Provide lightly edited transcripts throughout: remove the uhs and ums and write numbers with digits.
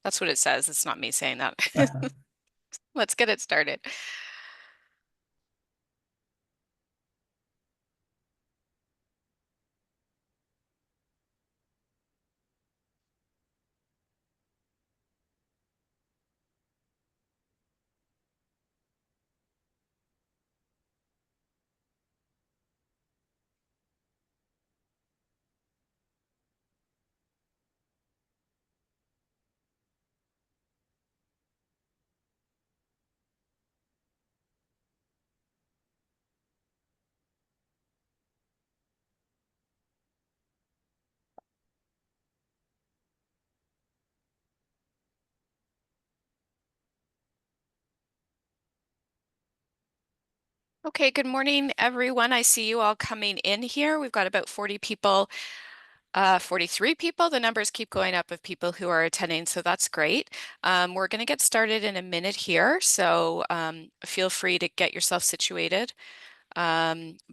That's what it says. It's not me saying that. Let's get it started. Okay, good morning, everyone. I see you all coming in here. We've got about 40 people, 43 people. The numbers keep going up of people who are attending, so that's great. We're going to get started in a minute here, so feel free to get yourself situated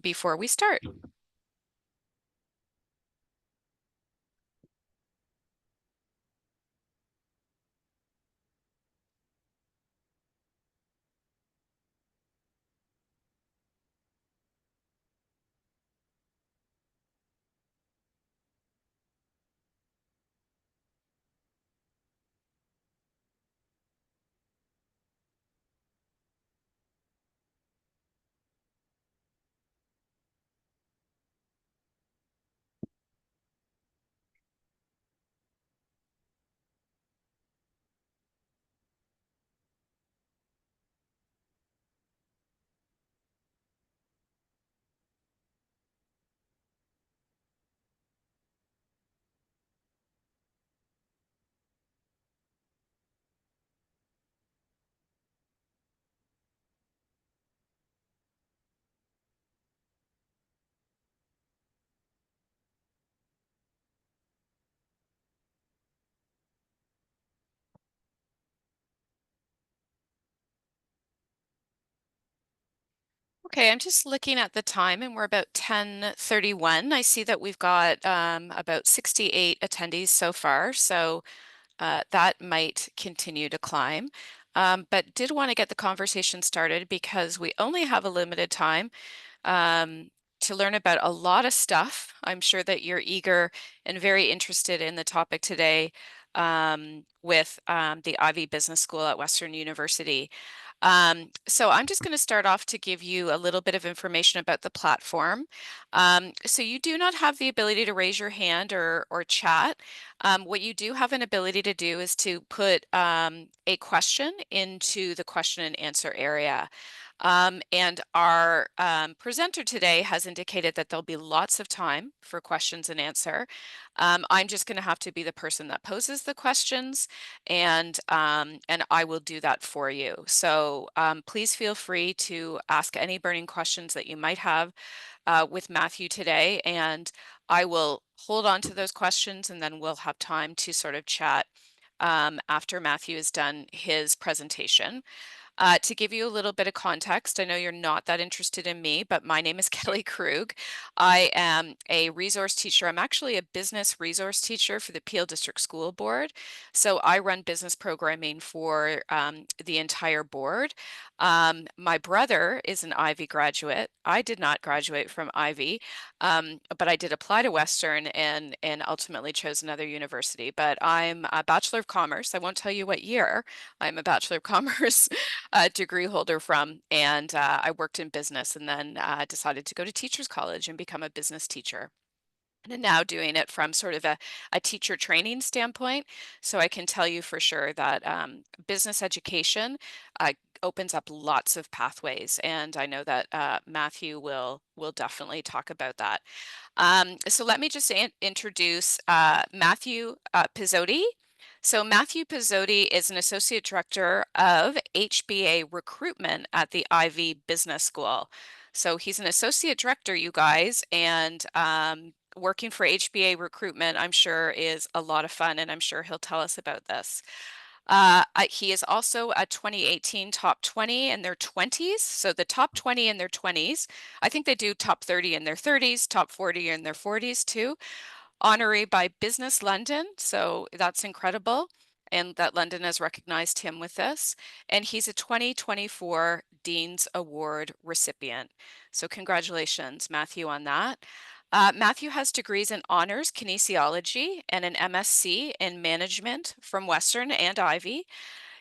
before we start. Okay, I'm just looking at the time and we're about 10:31. I see that we've got about 68 attendees so far, so that might continue to climb. But did want to get the conversation started because we only have a limited time to learn about a lot of stuff. I'm sure that you're eager and very interested in the topic today with the Ivey Business School at Western University. So I'm just going to start off to give you a little bit of information about the platform. So you do not have the ability to raise your hand or chat. What you do have an ability to do is to put a question into the question and answer area. And our presenter today has indicated that there'll be lots of time for questions and answer. I'm just going to have to be the person that poses the questions, and I will do that for you. So please feel free to ask any burning questions that you might have with Matthew today, and I will hold on to those questions, and then we'll have time to sort of chat after Matthew has done his presentation. To give you a little bit of context, I know you're not that interested in me, but my name is Kelly Krug. I am a resource teacher. I'm actually a business resource teacher for the Peel District School Board. So I run business programming for the entire board. My brother is an Ivey graduate. I did not graduate from Ivey, but I did apply to Western and ultimately chose another university. But I'm a Bachelor of Commerce. I won't tell you what year. I'm a Bachelor of Commerce degree holder from, and I worked in business and then decided to go to teachers college and become a business teacher. And I'm now doing it from sort of a teacher training standpoint. So I can tell you for sure that business education opens up lots of pathways. And I know that Matthew will definitely talk about that. So let me just introduce Matthew Pizzotti. So Matthew Pizzotti is an associate director of HBA recruitment at the Ivey Business School. So he's an associate director, you guys, and working for HBA recruitment, I'm sure, is a lot of fun, and I'm sure he'll tell us about this. He is also a 2018 top 20 in their 20s. So the top 20 in their 20s, I think they do top 30 in their 30s, top 40 in their 40s too. Honoree by Business London, so that's incredible. and that London has recognized him with this. And he's a 2024 Dean's Award recipient. So congratulations, Matthew, on that. Matthew has degrees in honors kinesiology and an MSc in management from Western and Ivey.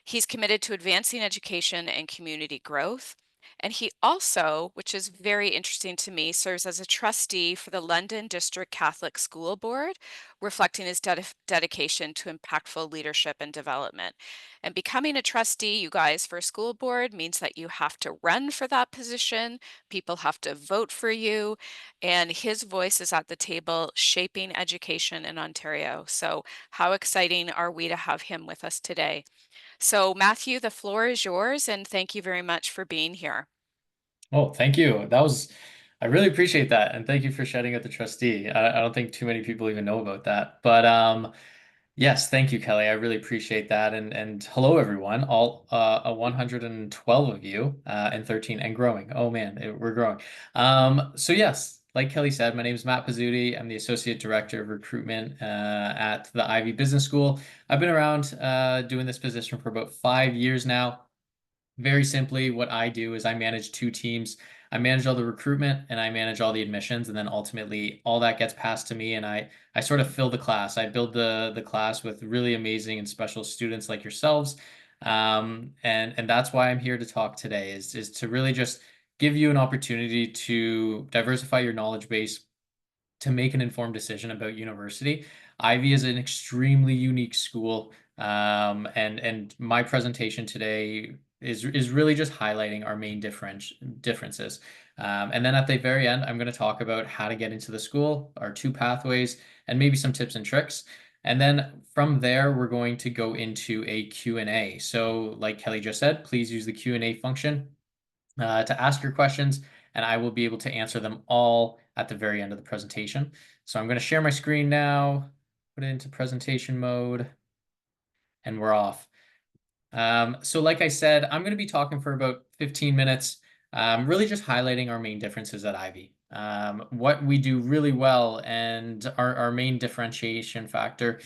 He's committed to advancing education and community growth. And he also, which is very interesting to me, serves as a trustee for the London District Catholic School Board, reflecting his dedication to impactful leadership and development. And becoming a trustee, you guys, for a school board means that you have to run for that position. People have to vote for you. And his voice is at the table shaping education in Ontario. So how exciting are we to have him with us today? So Matthew, the floor is yours, and thank you very much for being here. Oh, thank you. I really appreciate that. And thank you for shouting out the trustee. I don't think too many people even know about that. But yes, thank you, Kelly. I really appreciate that. And hello, everyone, all 112 of you and 13 and growing. Oh man, we're growing. So yes, like Kelly said, my name is Matt Pizzuti. I'm the Associate Director of Recruitment at the Ivey Business School. I've been around doing this position for about 5 years now. Very simply, what I do is I manage two teams. I manage all the recruitment and I manage all the admissions, and then ultimately all that gets passed to me, and I sort of fill the class. I build the class with really amazing and special students like yourselves. And that's why I'm here to talk today is to really just give you an opportunity to diversify your knowledge base to make an informed decision about university. Ivey is an extremely unique school, and my presentation today is really just highlighting our main differences. And then at the very end, I'm going to talk about how to get into the school, our two pathways, and maybe some tips and tricks. And then from there, we're going to go into a Q&A. So like Kelly just said, please use the Q&A function to ask your questions, and I will be able to answer them all at the very end of the presentation. So I'm going to share my screen now, put it into presentation mode, and we're off. So like I said, I'm going to be talking for about 15 minutes, really just highlighting our main differences at Ivey, what we do really well, and our main differentiation factor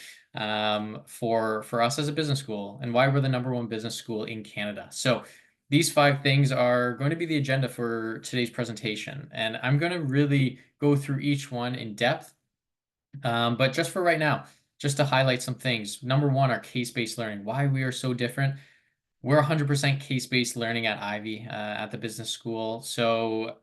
for us as a business school, and why we're the #1 business school in Canada. So these 5 things are going to be the agenda for today's presentation, and I'm going to really go through each one in depth. But just for right now, just to highlight some things. #1, our case-based learning, why we are so different. We're 100% case-based learning at Ivey, at the business school. So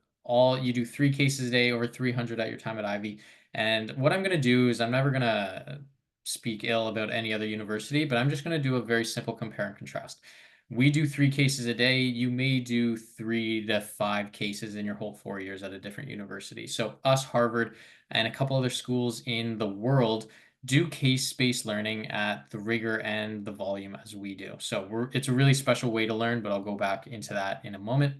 you do 3 cases a day, over 300 at your time at Ivey. And what I'm going to do is I'm never going to speak ill about any other university, but I'm just going to do a very simple compare and contrast. We do 3 cases a day. You may do 3 to 5 cases in your whole 4 years at a different university. So us, Harvard, and a couple other schools in the world do case-based learning at the rigor and the volume as we do. So it's a really special way to learn, but I'll go back into that in a moment.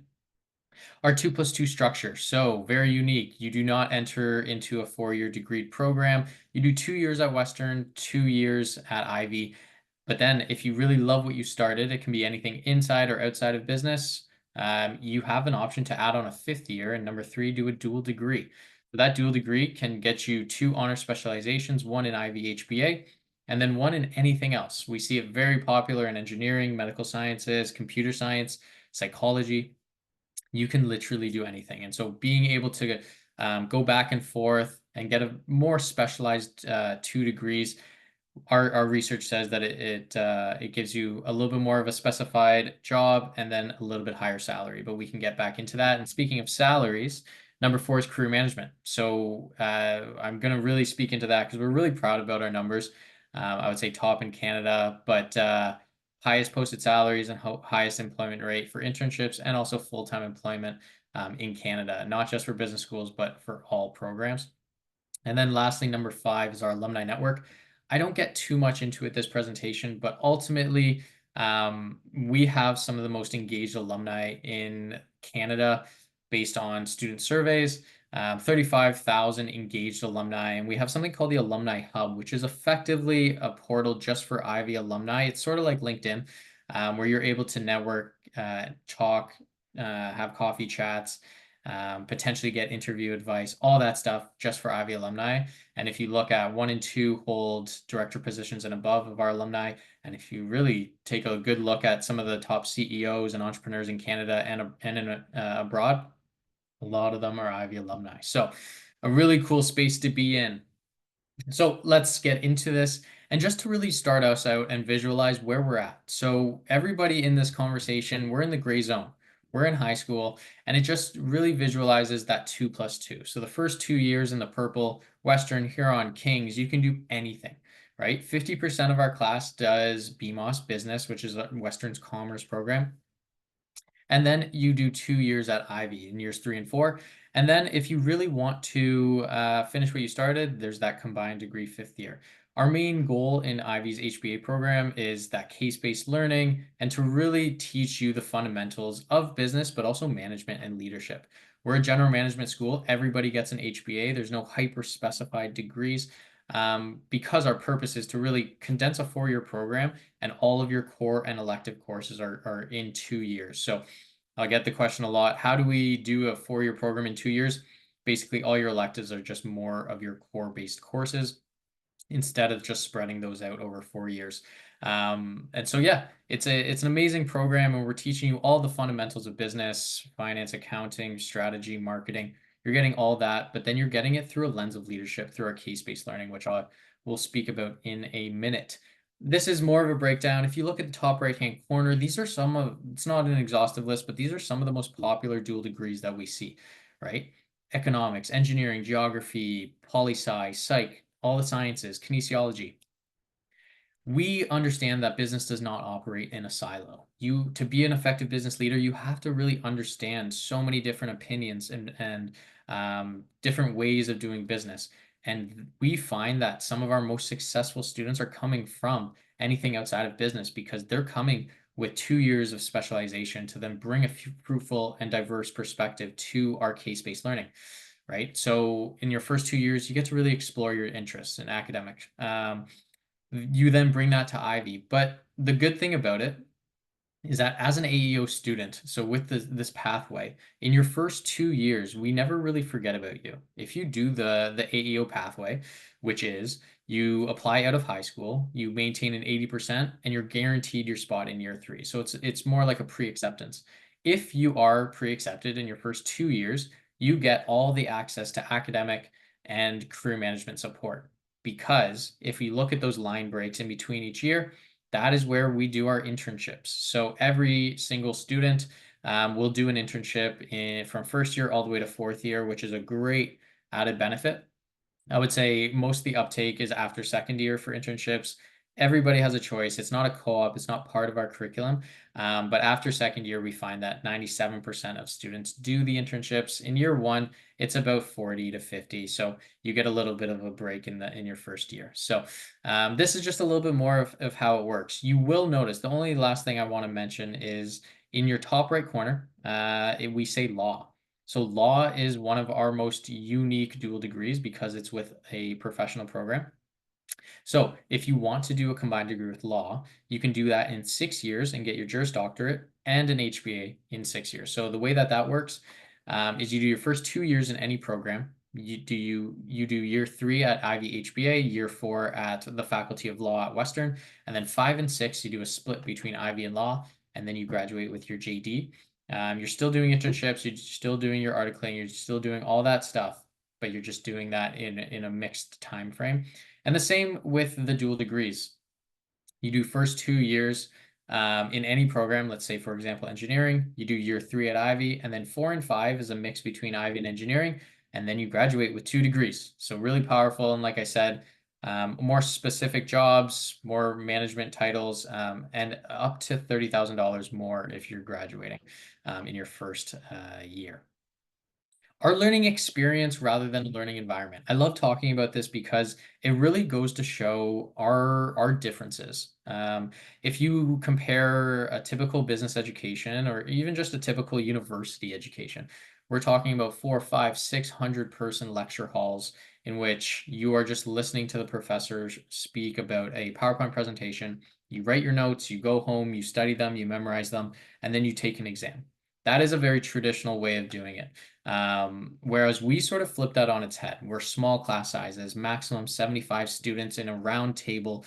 Our 2+2 structure, so very unique. You do not enter into a 4-year degree program. You do 2 years at Western, 2 years at Ivey. But then if you really love what you started, it can be anything inside or outside of business. You have an option to add on a 5th year, and #3, do a dual degree. So that dual degree can get you 2 honor specializations, one in Ivey HBA, and then one in anything else. We see it very popular in engineering, medical sciences, computer science, psychology. You can literally do anything. And so being able to go back and forth and get a more specialized 2 degrees, our research says that it gives you a little bit more of a specified job and then a little bit higher salary, but we can get back into that. And speaking of salaries, #4 is career management. So I'm going to really speak into that because we're really proud about our numbers. I would say top in Canada, but highest posted salaries and highest employment rate for internships and also full-time employment in Canada, not just for business schools, but for all programs. And then lastly, #5 is our alumni network. I don't get too much into it this presentation, but ultimately, we have some of the most engaged alumni in Canada based on student surveys, 35,000 engaged alumni. And we have something called the Alumni Hub, which is effectively a portal just for Ivey alumni. It's sort of like LinkedIn, where you're able to network, talk, have coffee chats, potentially get interview advice, all that stuff just for Ivey alumni. And if you look at 1 and 2 hold director positions and above of our alumni, and if you really take a good look at some of the top CEOs and entrepreneurs in Canada and in abroad, a lot of them are Ivey alumni. So a really cool space to be in. So let's get into this. And just to really start us out and visualize where we're at. So everybody in this conversation, we're in the gray zone. We're in high school, and it just really visualizes that 2+2. So the first 2 years in the purple, Western, Huron, Kings, you can do anything, right? 50% of our class does BMOS business, which is Western's commerce program. And then you do 2 years at Ivey in years 3 and 4. And then if you really want to finish what you started, there's that combined degree 5th year. Our main goal in Ivey's HBA program is that case-based learning and to really teach you the fundamentals of business, but also management and leadership. We're a general management school. Everybody gets an HBA. There's no hyper-specified degrees because our purpose is to really condense a 4-year program, and all of your core and elective courses are in 2 years. So I'll get the question a lot. How do we do a 4-year program in 2 years? Basically, all your electives are just more of your core-based courses instead of just spreading those out over 4 years. And so, yeah, it's an amazing program, and we're teaching you all the fundamentals of business, finance, accounting, strategy, marketing. You're getting all that, but then you're getting it through a lens of leadership, through our case-based learning, which we'll speak about in a minute. This is more of a breakdown. If you look at the top right-hand corner, these are some of, it's not an exhaustive list, but these are some of the most popular dual degrees that we see, right? Economics, engineering, geography, poli-sci, psych, all the sciences, kinesiology. We understand that business does not operate in a silo. To be an effective business leader, you have to really understand so many different opinions and different ways of doing business. And we find that some of our most successful students are coming from anything outside of business because they're coming with 2 years of specialization to then bring a fruitful and diverse perspective to our case-based learning, right? So in your first 2 years, you get to really explore your interests in academics. You then bring that to Ivey. But the good thing about it is that as an AEO student, so with this pathway, in your first 2 years, we never really forget about you. If you do the AEO pathway, which is you apply out of high school, you maintain an 80%, and you're guaranteed your spot in year 3. So it's more like a pre-acceptance. If you are pre-accepted in your first 2 years, you get all the access to academic and career management support. Because if we look at those line breaks in between each year, that is where we do our internships. So every single student will do an internship from first year all the way to 4th year, which is a great added benefit. I would say most of the uptake is after 2nd year for internships. Everybody has a choice. It's not a co-op. It's not part of our curriculum. But after 2nd year, we find that 97% of students do the internships. In year 1, it's about 40 to 50. So you get a little bit of a break in your first year. So this is just a little bit more of how it works. You will notice the only last thing I want to mention is in your top right corner, we say law. So law is one of our most unique dual degrees because it's with a professional program. So if you want to do a combined degree with law, you can do that in 6 years and get your Juris Doctorate and an HBA in 6 years. So the way that works is you do your first 2 years in any program. You do year 3 at Ivey HBA, year 4 at the Faculty of Law at Western, and then 5 and 6 you do a split between Ivey and Law, and then you graduate with your JD. You're still doing internships, you're still doing your articling, you're still doing all that stuff, but you're just doing that in a mixed time frame. And the same with the dual degrees. You do first 2 years in any program, let's say, for example, engineering, you do year 3 at Ivey, and then 4 and 5 is a mix between Ivey and engineering, and then you graduate with 2 degrees. So really powerful. And like I said, more specific jobs, more management titles, and up to $30,000 more if you're graduating in your first year. Our learning experience rather than a learning environment. I love talking about this because it really goes to show our differences. If you compare a typical business education or even just a typical university education, we're talking about 400, 500, 600 person lecture halls in which you are just listening to the professors speak about a PowerPoint presentation. You write your notes, you go home, you study them, you memorize them, and then you take an exam. That is a very traditional way of doing it. Whereas we sort of flip that on its head. We're small class sizes, maximum 75 students in a round table,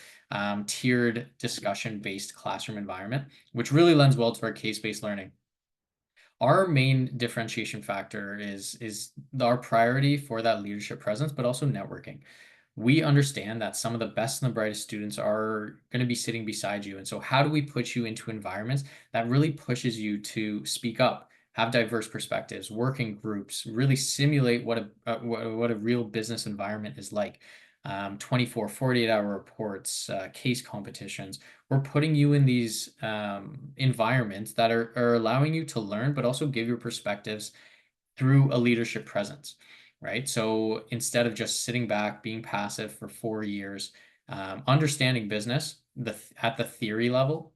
tiered discussion-based classroom environment, which really lends well to our case-based learning. Our main differentiation factor is our priority for that leadership presence, but also networking. We understand that some of the best and the brightest students are going to be sitting beside you. And so how do we put you into environments that really pushes you to speak up, have diverse perspectives, work in groups, really simulate what a real business environment is like? 24, 48-hour reports, case competitions. We're putting you in these environments that are allowing you to learn, but also give your perspectives through a leadership presence, right? So instead of just sitting back, being passive for 4 years, understanding business at the theory level,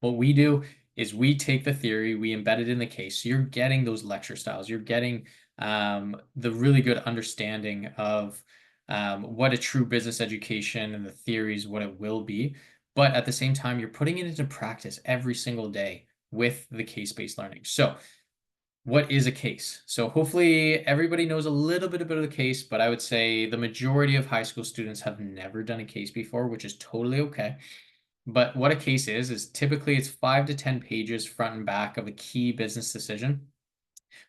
what we do is we take the theory, we embed it in the case. So you're getting those lecture styles. You're getting the really good understanding of what a true business education and the theories, what it will be. But at the same time, you're putting it into practice every single day with the case-based learning. So what is a case? So hopefully everybody knows a little bit about the case, but I would say the majority of high school students have never done a case before, which is totally okay. But what a case is typically it's 5 to 10 pages front and back of a key business decision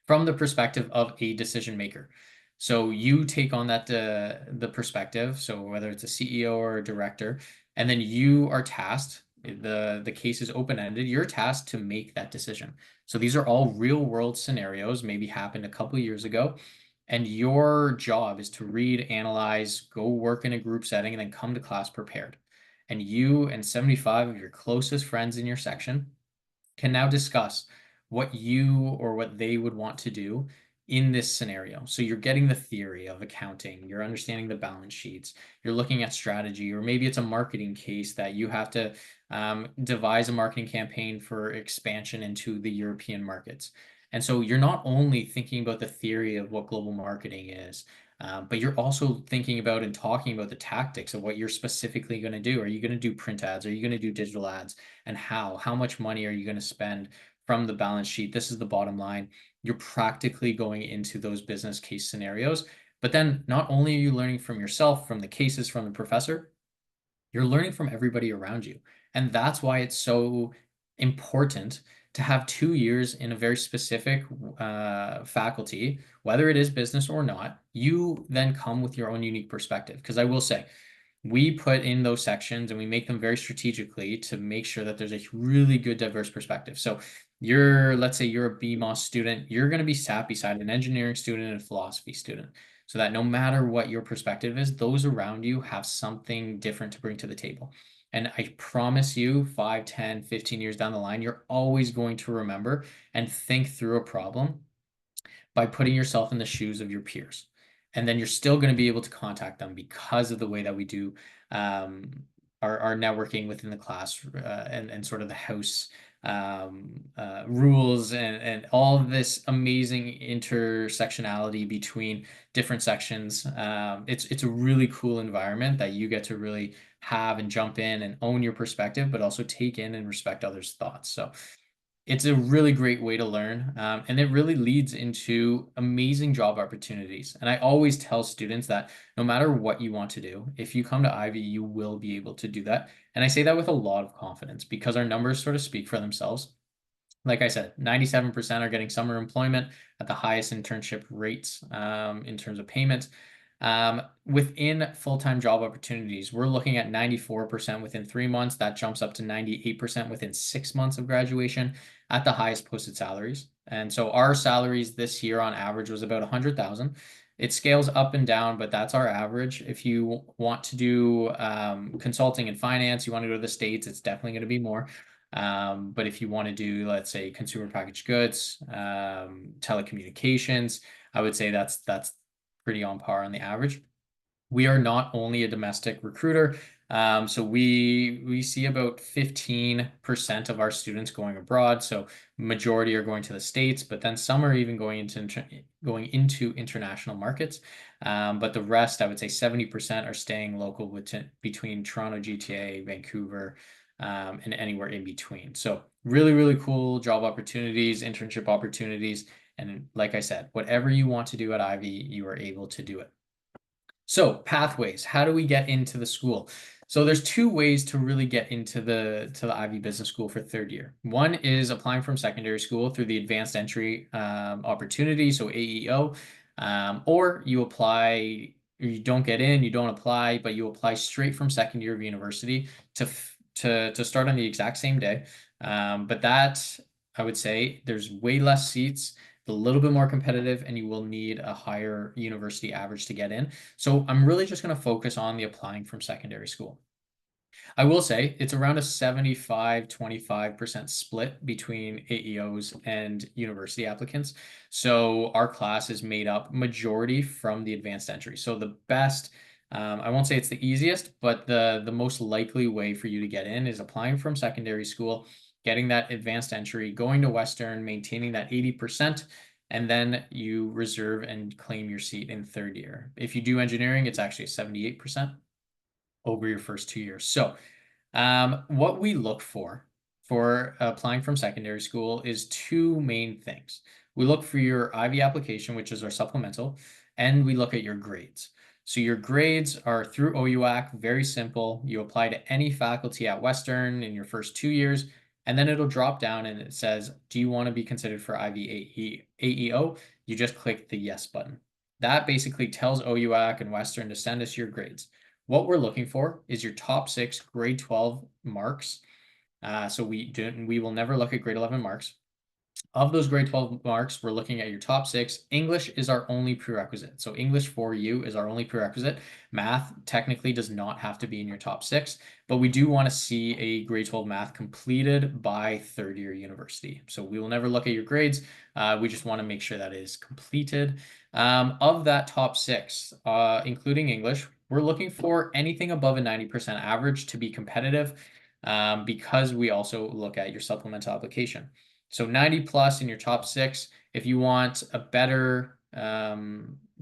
from the perspective of a decision maker. So you take on that the perspective, so whether it's a CEO or a director, and then you are tasked, the case is open-ended, you're tasked to make that decision. So these are all real world scenarios, maybe happened a couple of years ago, and your job is to read, analyze, go work in a group setting, and then come to class prepared. And you and 75 of your closest friends in your section can now discuss what you or what they would want to do in this scenario. So you're getting the theory of accounting, you're understanding the balance sheets, you're looking at strategy, or maybe it's a marketing case that you have to devise a marketing campaign for expansion into the European markets. And so you're not only thinking about the theory of what global marketing is, but you're also thinking about and talking about the tactics of what you're specifically going to do. Are you going to do print ads? Are you going to do digital ads? And how? How much money are you going to spend from the balance sheet? This is the bottom line. You're practically going into those business case scenarios. But then not only are you learning from yourself, from the cases, from the professor, you're learning from everybody around you. And that's why it's so important to have 2 years in a very specific faculty, whether it is business or not. You then come with your own unique perspective. Because I will say, we put in those sections and we make them very strategically to make sure that there's a really good diverse perspective. So let's say you're a BMOS student, you're going to be sat beside an engineering student and a philosophy student, so that no matter what your perspective is, those around you have something different to bring to the table. And I promise you, 5, 10, 15 years down the line, you're always going to remember and think through a problem by putting yourself in the shoes of your peers. And then you're still going to be able to contact them because of the way that we do our networking within the class and sort of the house rules and all of this amazing intersectionality between different sections. It's a really cool environment that you get to really have and jump in and own your perspective, but also take in and respect others' thoughts. So it's a really great way to learn, and it really leads into amazing job opportunities. And I always tell students that no matter what you want to do, if you come to Ivey, you will be able to do that. And I say that with a lot of confidence because our numbers sort of speak for themselves. Like I said, 97% are getting summer employment at the highest internship rates in terms of payments. Within full-time job opportunities, we're looking at 94% within 3 months. That jumps up to 98% within 6 months of graduation at the highest posted salaries. And so our salaries this year on average was about 100,000. It scales up and down, but that's our average. If you want to do consulting and finance, you want to go to the States, it's definitely going to be more. But if you want to do, let's say, consumer packaged goods, telecommunications, I would say that's pretty on par on the average. We are not only a domestic recruiter, so we see about 15% of our students going abroad. So majority are going to the States, but then some are even going into international markets. But the rest, I would say 70% are staying local between Toronto, GTA, Vancouver, and anywhere in between. So really, really cool job opportunities, internship opportunities. And like I said, whatever you want to do at Ivey, you are able to do it. So pathways, how do we get into the school? So there's two ways to really get into the Ivey Business School for third year. One is applying from secondary school through the advanced entry opportunity, so AEO, or you apply, you don't get in, you don't apply, but you apply straight from second year of university to start on the exact same day. But that, I would say, there's way less seats, a little bit more competitive, and you will need a higher university average to get in. So I'm really just going to focus on the applying from secondary school. I will say it's around a 75-25% split between AEOs and university applicants. So our class is made up majority from the advanced entry. So the best, I won't say it's the easiest, but the most likely way for you to get in is applying from secondary school, getting that advanced entry, going to Western, maintaining that 80%, and then you reserve and claim your seat in third year. If you do engineering, it's actually 78% over your first 2 years. So what we look for applying from secondary school is two main things. We look for your Ivey application, which is our supplemental, and we look at your grades. So your grades are through OUAC, very simple. You apply to any faculty at Western in your first 2 years, and then it'll drop down and it says, do you want to be considered for Ivey AEO? You just click the yes button. That basically tells OUAC and Western to send us your grades. What we're looking for is your top 6 grade 12 marks. So we will never look at grade 11 marks. Of those grade 12 marks, we're looking at your top 6. English is our only prerequisite. So English for you is our only prerequisite. Math technically does not have to be in your top 6, but we do want to see a grade 12 math completed by third year university. So we will never look at your grades. We just want to make sure that it is completed. Of that top 6, including English, we're looking for anything above a 90% average to be competitive, because we also look at your supplemental application. So 90 plus in your top 6. If you want a better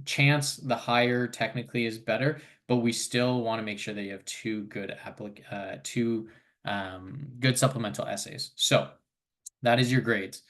chance, the higher technically is better, but we still want to make sure that you have two good good supplemental essays. So that is your grades.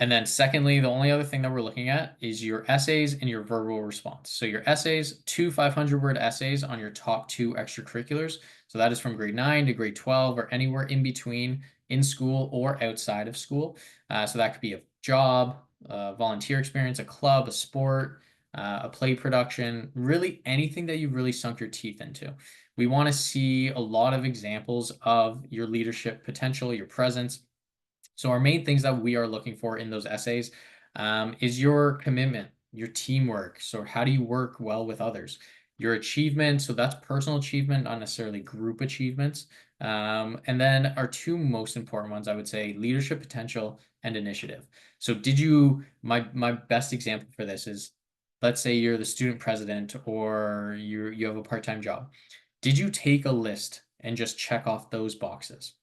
And then secondly, the only other thing that we're looking at is your essays and your verbal response. So your essays, 2 500-word essays on your top 2 extracurriculars. So that is from grade 9 to grade 12 or anywhere in between in school or outside of school. So that could be a job, a volunteer experience, a club, a sport, a play production, really anything that you've really sunk your teeth into. We want to see a lot of examples of your leadership potential, your presence. So our main things that we are looking for in those essays is your commitment, your teamwork. So how do you work well with others? Your achievement, so that's personal achievement, not necessarily group achievements. And then our two most important ones, I would say, leadership potential and initiative. So my best example for this is, let's say you're the student president or you have a part-time job. Did you take a list and just check off those boxes?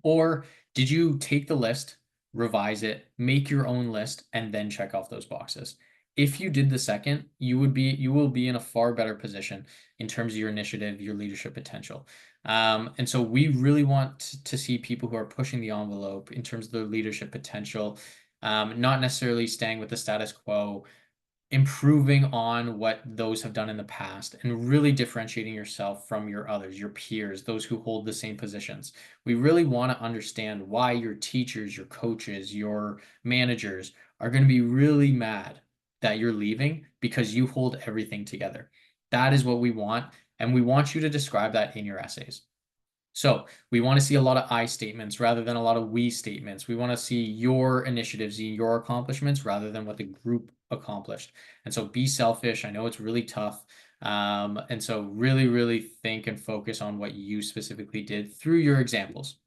Or did you take the list, revise it, make your own list, and then check off those boxes? If you did the second, you will be in a far better position in terms of your initiative, your leadership potential. And so we really want to see people who are pushing the envelope in terms of their leadership potential, not necessarily staying with the status quo, improving on what those have done in the past, and really differentiating yourself from your others, your peers, those who hold the same positions. We really want to understand why your teachers, your coaches, your managers are going to be really mad that you're leaving because you hold everything together. That is what we want, and we want you to describe that in your essays. So we want to see a lot of I statements rather than a lot of we statements. We want to see your initiatives, your accomplishments rather than what the group accomplished. And so be selfish. I know it's really tough. And so really, really think and focus on what you specifically did through your examples.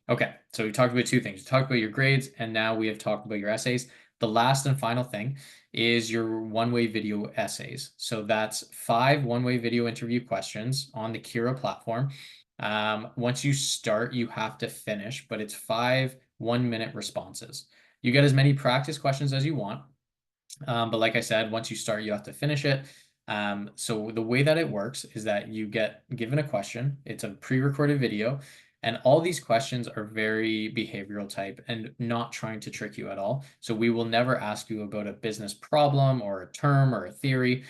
Okay, so we talked about two things. We talked about your grades, and now we have talked about your essays. The last and final thing is your one-way video essays. So that's 5 one-way video interview questions on the Kira platform. Once you start, you have to finish, but it's 5 one-minute responses. You get as many practice questions as you want. But like I said, once you start, you have to finish it. So the way that it works is that you get given a question. It's a pre-recorded video. And all these questions are very behavioral type and not trying to trick you at all. So we will never ask you about a business problem or a term or a theory.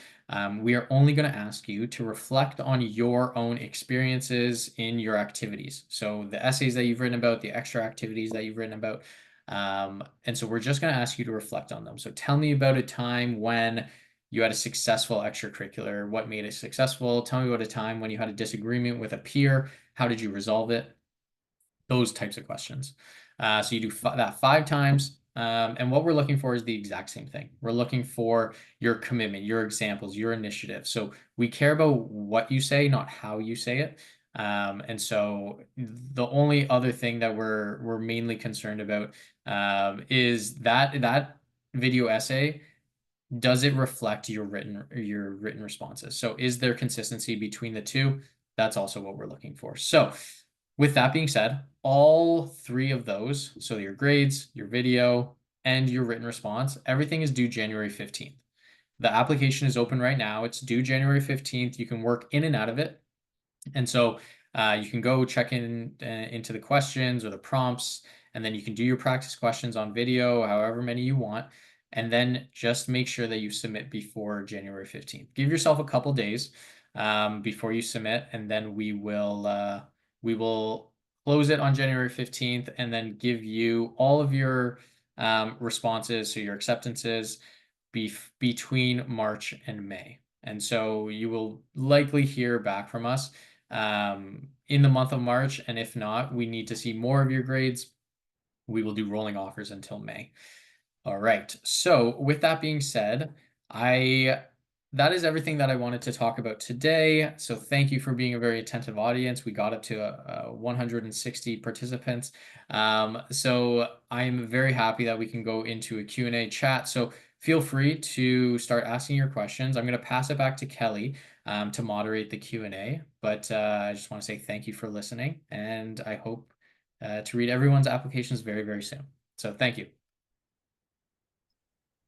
We are only going to ask you to reflect on your own experiences in your activities. So the essays that you've written about, the extra activities that you've written about. And so we're just going to ask you to reflect on them. So tell me about a time when you had a successful extracurricular, what made it successful? Tell me about a time when you had a disagreement with a peer. How did you resolve it? Those types of questions. So you do that 5 times. And what we're looking for is the exact same thing. We're looking for your commitment, your examples, your initiative. So we care about what you say, not how you say it. And so the only other thing that we're mainly concerned about is that video essay, does it reflect your written responses? So is there consistency between the two? That's also what we're looking for. So with that being said, all three of those, so your grades, your video, and your written response, everything is due January 15th. The application is open right now. It's due January 15th. You can work in and out of it. And so you can go check into the questions or the prompts, and then you can do your practice questions on video, however many you want. And then just make sure that you submit before January 15th. Give yourself a couple days before you submit, and then we will close it on January 15th and then give you all of your responses, so your acceptances between March and May. And so you will likely hear back from us in the month of March. And if not, we need to see more of your grades. We will do rolling offers until May. All right. So with that being said, I that is everything that I wanted to talk about today. So thank you for being a very attentive audience. We got up to 160 participants. So I'm very happy that we can go into a Q&A chat. So feel free to start asking your questions. I'm going to pass it back to Kelly to moderate the Q&A. But I just want to say thank you for listening, and I hope to read everyone's applications very, very soon. So thank you.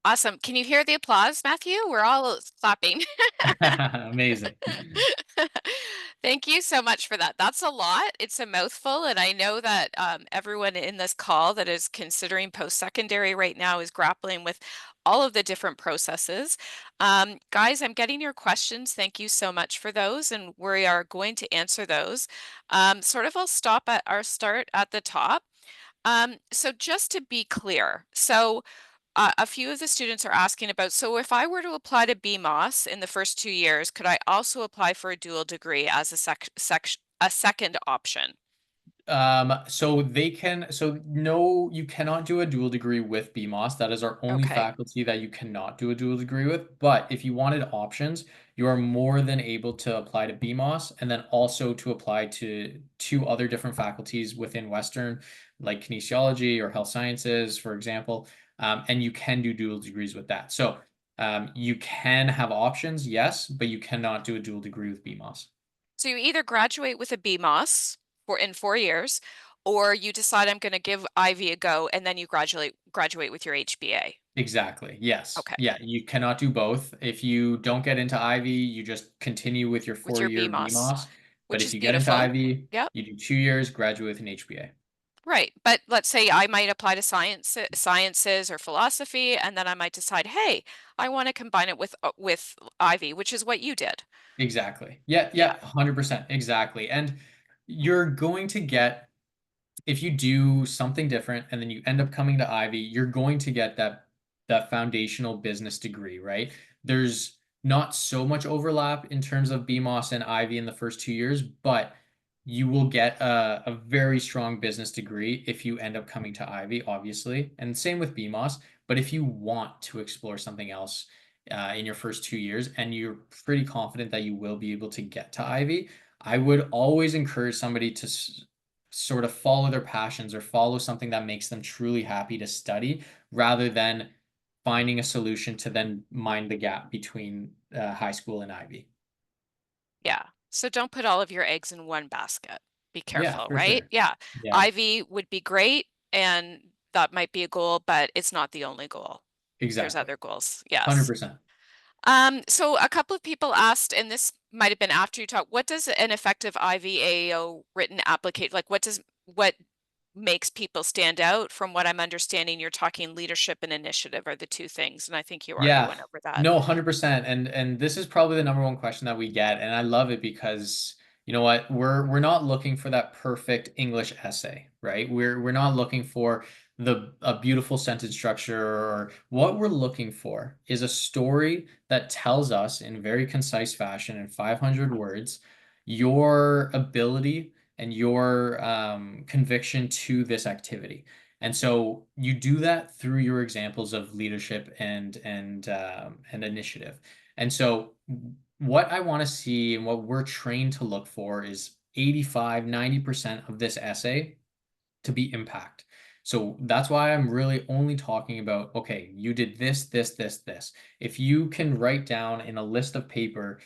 Awesome. Can you hear the applause, Matthew? We're all clapping. Amazing. Thank you so much for that. That's a lot. It's a mouthful, and I know that everyone in this call that is considering post-secondary right now is grappling with all of the different processes. Guys, I'm getting your questions. Thank you so much for those, and we are going to answer those. I'll stop at our start at the top. So just to be clear, a few of the students are asking about, so if I were to apply to BMOS in the first 2 years, could I also apply for a dual degree as a second option? So no, you cannot do a dual degree with BMOS. That is our only Okay. faculty that you cannot do a dual degree with. But if you wanted options, you are more than able to apply to BMOS and then also to apply to 2 other different faculties within Western, like kinesiology or health sciences, for example. And you can do dual degrees with that. So you can have options, yes, but you cannot do a dual degree with BMOS. So you either graduate with a BMOS in 4 years, or you decide I'm going to give Ivy a go, and then you graduate with your HBA. Exactly. Yes. Okay. Yeah. You cannot do both. If you don't get into Ivy, you just continue with your With your 4-year BMOS, BMOS. But which if is you get into beautiful. Ivy, Yep. you do 2 years, graduate with an HBA. Right. But let's say I might apply to sciences or philosophy, and then I might decide, hey, I want to combine it with Ivy, which is what you did. Exactly. Yeah. Yeah. Yeah. 100%. Exactly. And you're going to get, if you do something different and then you end up coming to Ivy, you're going to get that foundational business degree, right? There's not so much overlap in terms of BMOS and Ivy in the first 2 years, but you will get a very strong business degree if you end up coming to Ivy, obviously, and same with BMOS. But if you want to explore something else in your first 2 years and you're pretty confident that you will be able to get to Ivy, I would always encourage somebody to sort of follow their passions or follow something that makes them truly happy to study rather than finding a solution to then mind the gap between high school and Ivy. Yeah. So don't put all of your eggs in one basket. Be Yeah, careful, for right? sure. Yeah. Yeah, Ivy would be great, and that might be a goal, but it's not the only goal. There's exactly. other goals. Yes. 100%. So a couple of people asked, and this might have been after you talked. What does an effective IVAO written application, like what makes people stand out? From what I'm understanding, you're talking leadership and initiative are the two things, and I think you already Yeah, went over that. no, 100%. And this is probably the number one question that we get, and I love it because you know what? We're not looking for that perfect English essay, right? We're not looking for the a beautiful sentence structure, or what we're looking for is a story that tells us in very concise fashion in 500 words your ability and your conviction to this activity. And so you do that through your examples of leadership and initiative. And so what I want to see and what we're trained to look for is 85, 90% of this essay to be impact. So that's why I'm really only talking about, okay, you did this, this, this, this. If you can write down in a list of paper,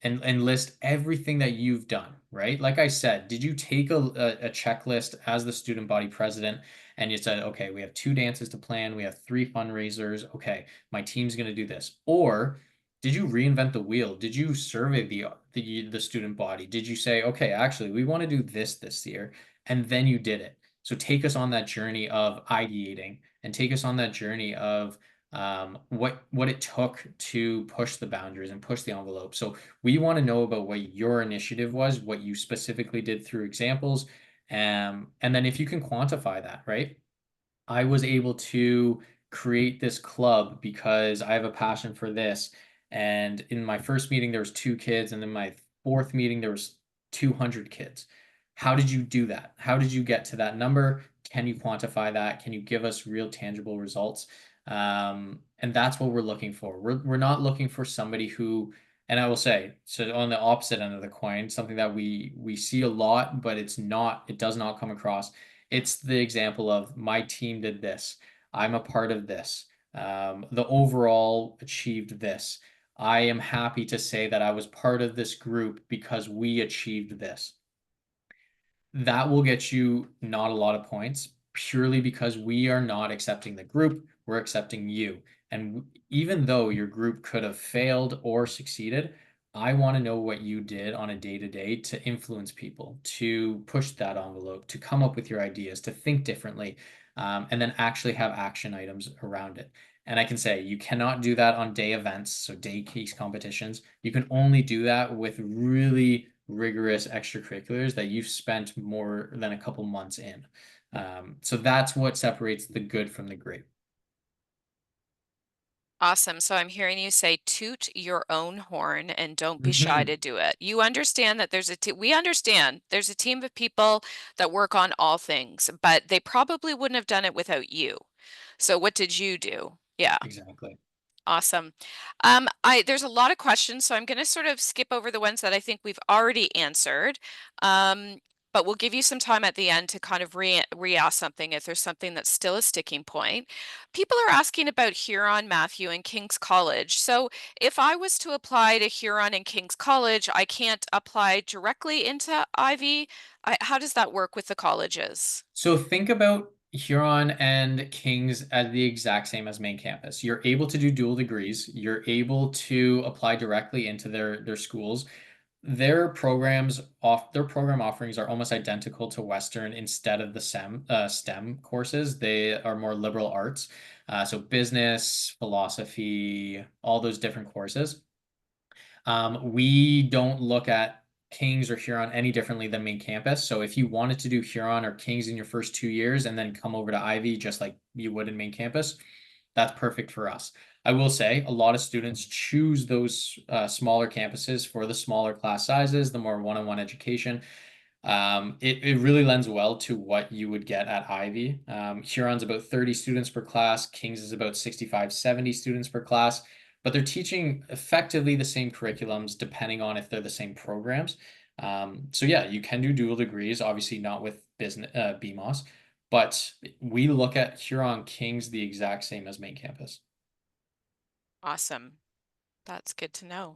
and list everything that you've done, right? Like I said, did you take a checklist as the student body president and you said, okay, we have 2 dances to plan, we have 3 fundraisers, okay, my team's going to do this? Or did you reinvent the wheel? Did you survey the student body? Did you say, okay, actually, we want to do this year? And then you did it. So take us on that journey of ideating and take us on that journey of what it took to push the boundaries and push the envelope. So we want to know about what your initiative was, what you specifically did through examples, and then if you can quantify that, right? I was able to create this club because I have a passion for this. And in my first meeting, there was 2 kids, and then my fourth meeting, there was 200 kids. How did you do that? How did you get to that number? Can you quantify that? Can you give us real tangible results? And that's what we're looking for. We're not looking for somebody who, and I will say, so on the opposite end of the coin, something that we see a lot, but it does not come across. It's the example of my team did this. I'm a part of this. The overall achieved this. I am happy to say that I was part of this group because we achieved this. That will get you not a lot of points purely because we are not accepting the group, we're accepting you. And even though your group could have failed or succeeded, I want to know what you did on a day to day to influence people, to push that envelope, to come up with your ideas, to think differently, and then actually have action items around it. And I can say you cannot do that on day events, so day case competitions. You can only do that with really rigorous extracurriculars that you've spent more than a couple months in. So that's what separates the good from the great. Awesome. So I'm hearing you say toot your own horn and don't be shy Hmm. to do it. You understand that we understand there's a team of people that work on all things, but they probably wouldn't have done it without you. So what did you do? Yeah. Exactly. Awesome. There's a lot of questions, so I'm going to sort of skip over the ones that I think we've already answered. But we'll give you some time at the end to kind of re-ask something if there's something that's still a sticking point. People are asking about Huron, Matthew, and King's College. So if I was to apply to Huron and King's College, I can't apply directly into Ivey. How does that work with the colleges? So think about Huron and King's as the exact same as main campus. You're able to do dual degrees. You're able to apply directly into their schools. Their program offerings are almost identical to Western instead of the STEM courses. They are more liberal arts. So business, philosophy, all those different courses. We don't look at Kings or Huron any differently than main campus. So if you wanted to do Huron or Kings in your first 2 years and then come over to Ivey just like you would in main campus, that's perfect for us. I will say a lot of students choose those smaller campuses for the smaller class sizes, the more one-on-one education. It really lends well to what you would get at Ivey. Huron's about 30 students per class. King's is about 65, 70 students per class, but they're teaching effectively the same curriculums depending on if they're the same programs. So yeah, you can do dual degrees, obviously not with business BMOS, but we look at Huron King's the exact same as main campus. Awesome. That's good to know.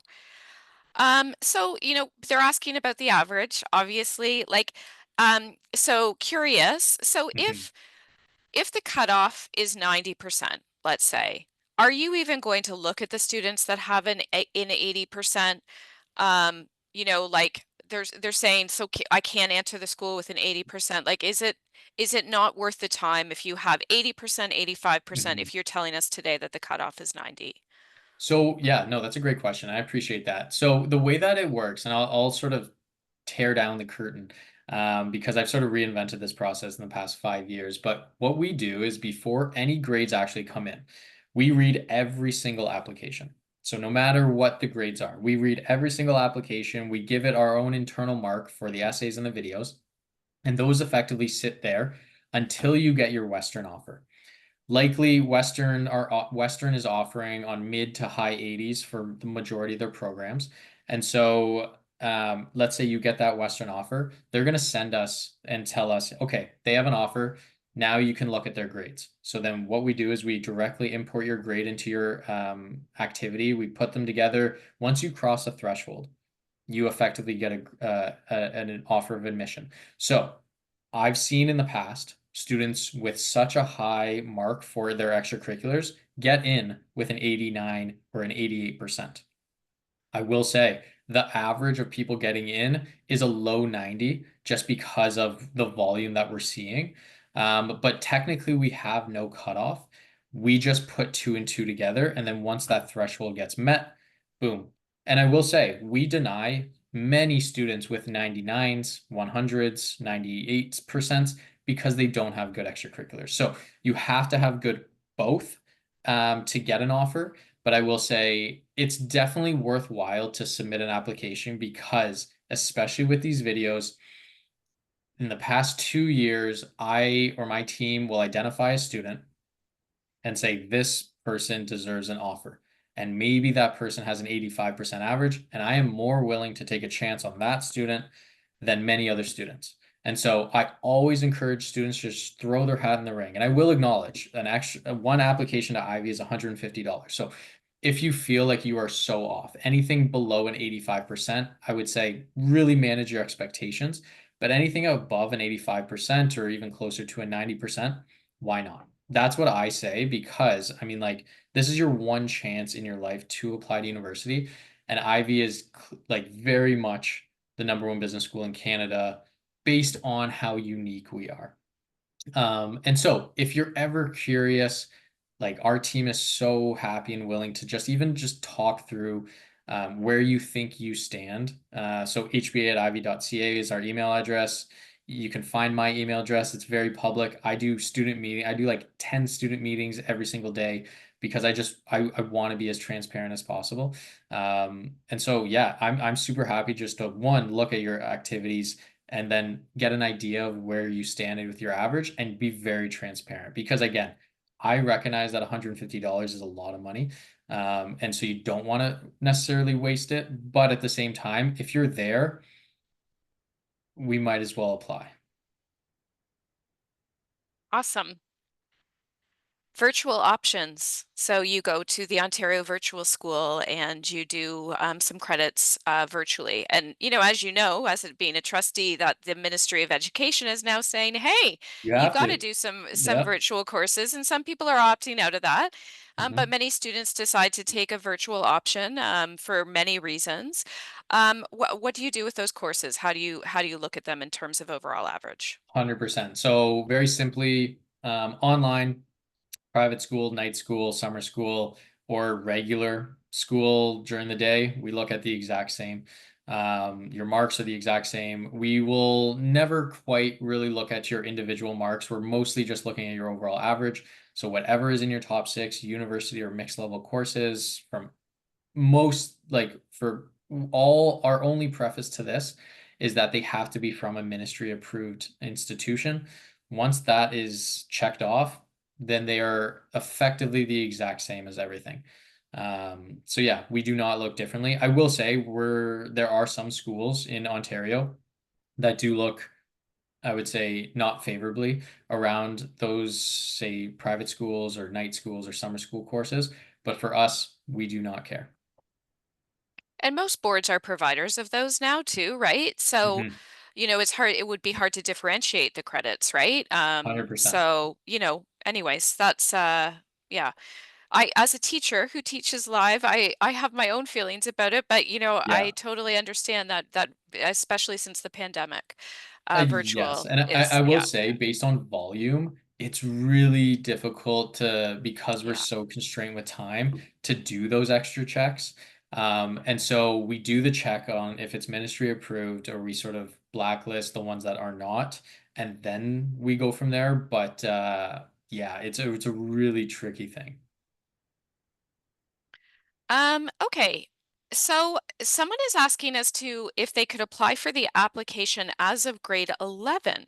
So, they're asking about the average, obviously, so curious. So Mhm. if the cutoff is 90%, let's say, are you even going to look at the students that have an 80%? Like they're saying, so I can't enter the school with an 80%. Like, is it not worth the time if you have 80%, 85%, Mhm. if you're telling us today that the cutoff is 90? So yeah, no, that's a great question. I appreciate that. So the way that it works, and I'll sort of tear down the curtain because I've sort of reinvented this process in the past 5 years. But what we do is before any grades actually come in, we read every single application. So no matter what the grades are, we read every single application. We give it our own internal mark for the essays and the videos, and those effectively sit there until you get your Western offer. Likely Western is offering on mid to high 80s for the majority of their programs. And so let's say you get that Western offer, they're going to send us and tell us, okay, they have an offer. Now you can look at their grades. So then what we do is we directly import your grade into your activity. We put them together. Once you cross a threshold, you effectively get an offer of admission. So I've seen in the past students with such a high mark for their extracurriculars get in with an 89 or an 88%. I will say the average of people getting in is a low 90 just because of the volume that we're seeing. But technically, we have no cutoff. We just put two and two together. And then once that threshold gets met, boom. And I will say, we deny many students with 99s, 100s, 98% because they don't have good extracurriculars. So you have to have good both to get an offer. But I will say it's definitely worthwhile to submit an application because, especially with these videos, in the past 2 years, I or my team will identify a student and say, this person deserves an offer. And maybe that person has an 85% average, and I am more willing to take a chance on that student than many other students. And so I always encourage students to just throw their hat in the ring. And I will acknowledge an extra one application to Ivy is $150. So if you feel like you are so off, anything below an 85%, I would say really manage your expectations. But anything above an 85% or even closer to a 90%, why not? That's what I say because I mean, like, this is your one chance in your life to apply to university, and Ivy is like very much the number one business school in Canada based on how unique we are. And so if you're ever curious, like our team is so happy and willing to just talk through where you think you stand. So hba@ivy.ca is our email address. You can find my email address. It's very public. I do I do like 10 student meetings every single day because I want to be as transparent as possible. And so yeah, I'm super happy just to one, look at your activities and then get an idea of where you stand with your average and be very transparent. Because again, I recognize that $150 is a lot of money. And so you don't want to necessarily waste it. But at the same time, if you're there, we might as well apply. Awesome. Virtual options. So you go to the Ontario Virtual School and you do some credits virtually. And, as you know, as it being a trustee, that the Ministry of Education is now saying, hey, You you've have got to to. do some Yeah. virtual courses. And some people are opting out of that. But Mhm. many students decide to take a virtual option for many reasons. What do you do with those courses? How do you look at them in terms of overall average? 100%. So very simply, online, private school, night school, summer school, or regular school during the day, we look at the exact same. Your marks are the exact same. We will never quite really look at your individual marks. We're mostly just looking at your overall average. So whatever is in your top six university or mixed level courses from most like for all our only preface to this is that they have to be from a ministry approved institution. Once that is checked off, then they are effectively the exact same as everything. So yeah, we do not look differently. I will say there are some schools in Ontario that do look, I would say, not favorably around those, say, private schools or night schools or summer school courses. But for us, we do not care. And most boards are providers of those now too, right? So, Mhm. it would be hard to differentiate the credits, right? 100%. So, anyways, that's yeah. as a teacher who teaches live, I have my own feelings about it, but I Yeah. totally understand that especially since the pandemic, Yes, virtual and I is, will yeah, say, based on volume, it's really difficult to, because we're yeah. so constrained with time, to do those extra checks. And so we do the check on if it's ministry approved, or we sort of blacklist the ones that are not, and then we go from there. But yeah, it's a really tricky thing. Okay. So someone is asking us to if they could apply for the application as of grade 11.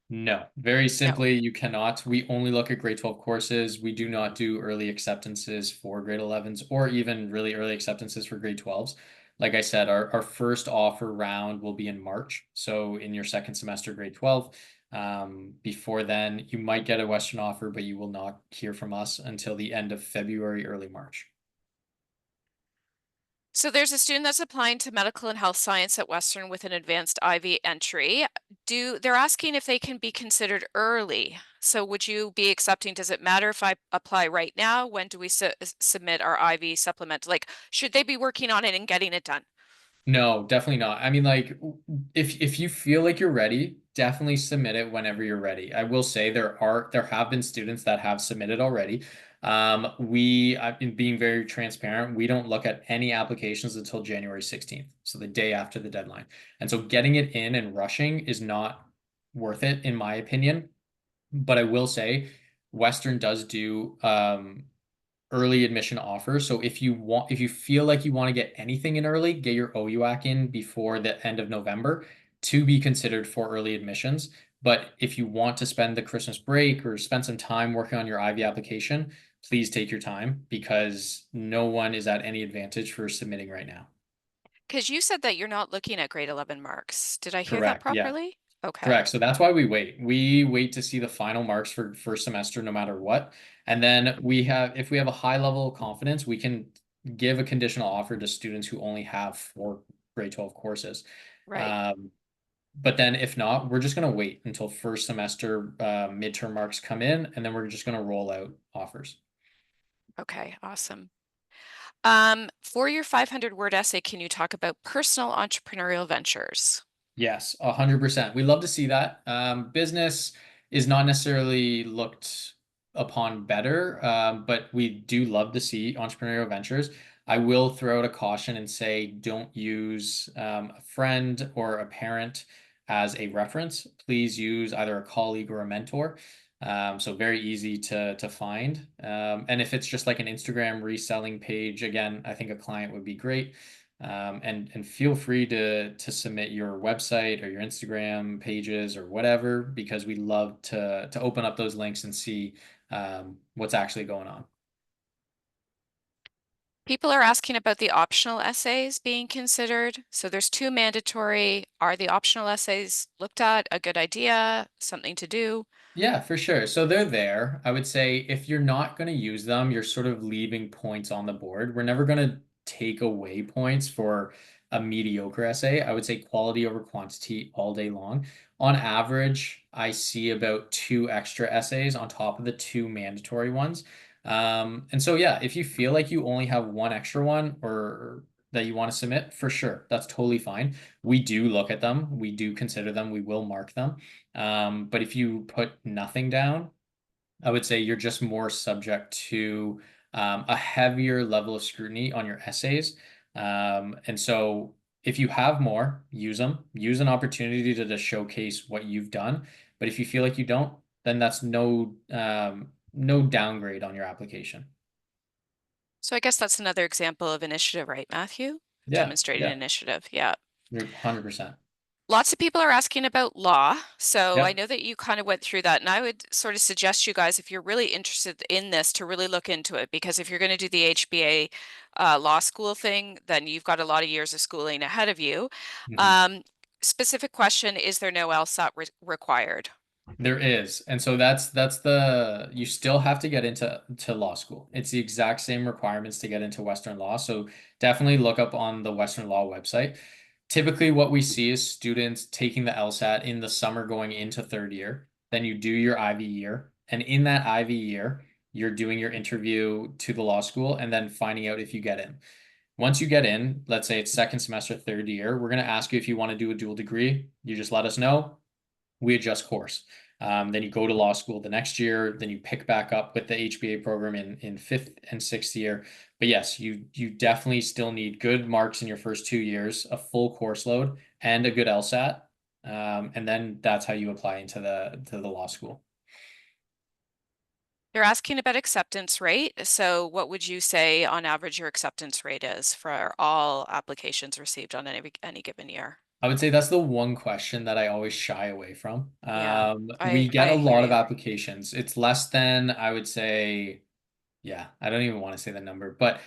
No, very No. simply, you cannot. We only look at grade 12 courses. We do not do early acceptances for grade 11s or even really early acceptances for grade 12s. Like I said, our first offer round will be in March. So in your second semester, grade 12. Before then, you might get a Western offer, but you will not hear from us until the end of February, early March. So there's a student that's applying to medical and health science at Western with an advanced Ivy entry. They're asking if they can be considered early. So would you be accepting, does it matter if I apply right now? When do we submit our Ivy supplement? Like, should they be working on it and getting it done? No, definitely not. I mean, like, if you feel like you're ready, definitely submit it whenever you're ready. I will say there have been students that have submitted already. I've been being very transparent. We don't look at any applications until January 16th, so the day after the deadline. And so getting it in and rushing is not worth it, in my opinion. But I will say Western does do early admission offer. So if you feel like you want to get anything in early, get your OUAC in before the end of November to be considered for early admissions. But if you want to spend the Christmas break or spend some time working on your Ivy application, please take your time because no one is at any advantage for submitting right now. Because you said that you're not looking at grade 11 marks. Did I hear that Correct. Yeah. properly? Okay, Correct. So that's why we wait. We wait to see the final marks for first semester no matter what. And then if we have a high level of confidence, we can give a conditional offer to students who only have 4 grade 12 courses. right. Um, but then if not, we're just going to wait until first semester midterm marks come in, and then we're just going to roll out offers. Okay, awesome. For your 500 word essay, can you talk about personal entrepreneurial ventures? Yes, 100%. We love to see that. Business is not necessarily looked upon better, but we do love to see entrepreneurial ventures. I will throw out a caution and say don't use a friend or a parent as a reference. Please use either a colleague or a mentor. So very easy to find. And if it's just like an Instagram reselling page, again, I think a client would be great. And feel free to submit your website or your Instagram pages or whatever, because we love to open up those links and see what's actually going on. People are asking about the optional essays being considered. So there's two mandatory. Are the optional essays looked at a good idea, something to do? Yeah, for sure. So they're there. I would say if you're not going to use them, you're sort of leaving points on the board. We're never going to take away points for a mediocre essay. I would say quality over quantity all day long. On average, I see about 2 extra essays on top of the 2 mandatory ones. And so, yeah, if you feel like you only have one extra one or that you want to submit, for sure, that's totally fine. We do look at them, we do consider them, we will mark them. But if you put nothing down, I would say you're just more subject to a heavier level of scrutiny on your essays. And so if you have more, use them. Use an opportunity to showcase what you've done. But if you feel like you don't, then that's no downgrade on your application. So I guess that's another example of initiative, right, Matthew? Yeah, Demonstrating yeah, initiative. Yeah. you're 100%. Lots of people are asking about law. So I Yep. know that you kind of went through that. And I would sort of suggest you guys, if you're really interested in this, to really look into it. Because if you're going to do the HBA law school thing, then you've got a lot of years of schooling ahead of you. Mhm. Um, Specific question, is there no LSAT required? There is. And so that's the you still have to get into law school. It's the exact same requirements to get into Western law. So definitely look up on the Western law website. Typically what we see is students taking the LSAT in the summer going into third year. Then you do your Ivy year. And in that Ivy year, you're doing your interview to the law school, and then finding out if you get in. Once you get in, let's say it's second semester, third year, we're going to ask you if you want to do a dual degree. You just let us know. We adjust course. Then you go to law school the next year. Then you pick back up with the HBA program in fifth and sixth year. But yes, you definitely still need good marks in your first 2 years, a full course load, and a good LSAT. And then that's how you apply into the law school. They're asking about acceptance rate. So what would you say on average your acceptance rate is for all applications received on any given year? I would say that's the one question that I always shy away from. Yeah, We get a I hear lot of you. applications. It's less than, I would say, yeah, I don't even want to say the number, but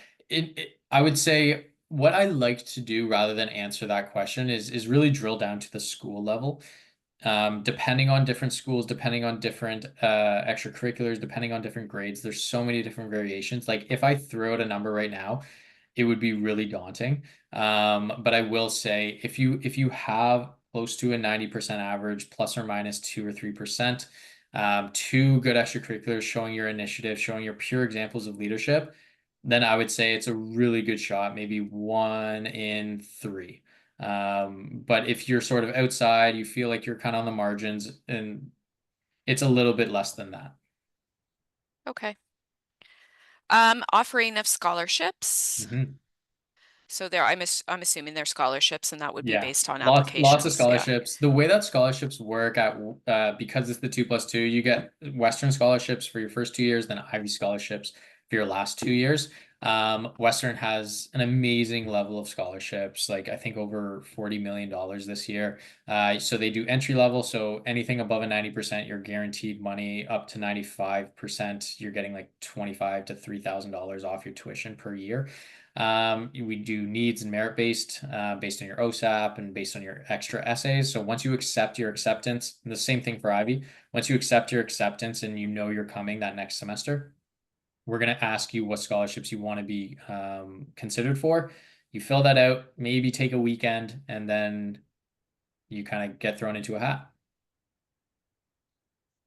I would say what I like to do rather than answer that question is really drill down to the school level. Depending on different schools, depending on different extracurriculars, depending on different grades, there's so many different variations. Like if I throw out a number right now, it would be really daunting. But I will say if you have close to a 90% average, plus or minus 2 or 3%, two good extracurriculars showing your initiative, showing your pure examples of leadership, then I would say it's a really good shot, maybe 1 in 3. But if you're sort of outside, you feel like you're kind of on the margins, and it's a little bit less than that. Okay. Offering of scholarships. Mhm. So I'm assuming they're scholarships and that would be Yeah, based on lots of applications. Yeah. scholarships. The way that scholarships work at because it's the 2+2, you get Western scholarships for your first 2 years, then Ivy scholarships for your last 2 years. Western has an amazing level of scholarships, like I think over $40 million this year. So they do entry level, so anything above a 90%, you're guaranteed money. Up to 95%, you're getting like 25 to $3,000 off your tuition per year. We do needs and merit based, based on your OSAP and based on your extra essays. So once you accept your acceptance, and the same thing for Ivy, once you accept your acceptance and you know you're coming that next semester, we're going to ask you what scholarships you want to be considered for. You fill that out, maybe take a weekend, and then you kind of get thrown into a hat.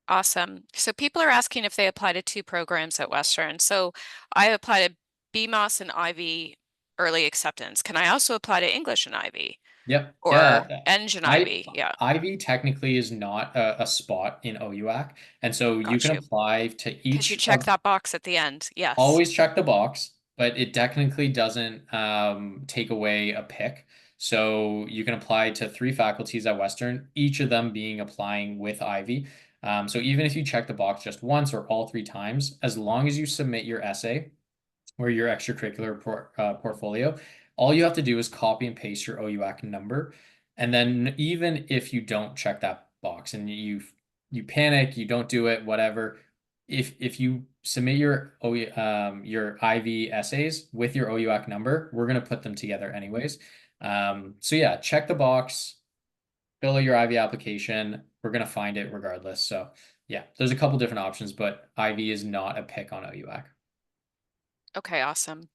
Awesome. So people are asking if they apply to two programs at Western. So I apply to BMOS and Ivy early acceptance. Can I also apply to English and Ivy Yep. or Yeah. Eng and I Ivy? Yeah, Ivy technically is not a spot in OUAC, and so you got can you. apply to Because you each check of that box at the end. Yes. always check the box, but it technically doesn't take away a pick. So you can apply to 3 faculties at Western, each of them being applying with Ivy. So even if you check the box just once or all 3 times, as long as you submit your essay or your extracurricular portfolio, all you have to do is copy and paste your OUAC number. And then even if you don't check that box and you panic, you don't do it, whatever, if you submit your IV essays with your OUAC number, we're gonna put them together anyways. So yeah, check the box, fill out your IV application. We're gonna find it regardless. So yeah, there's a couple different options, but IV is not a pick on OUAC. Okay, awesome.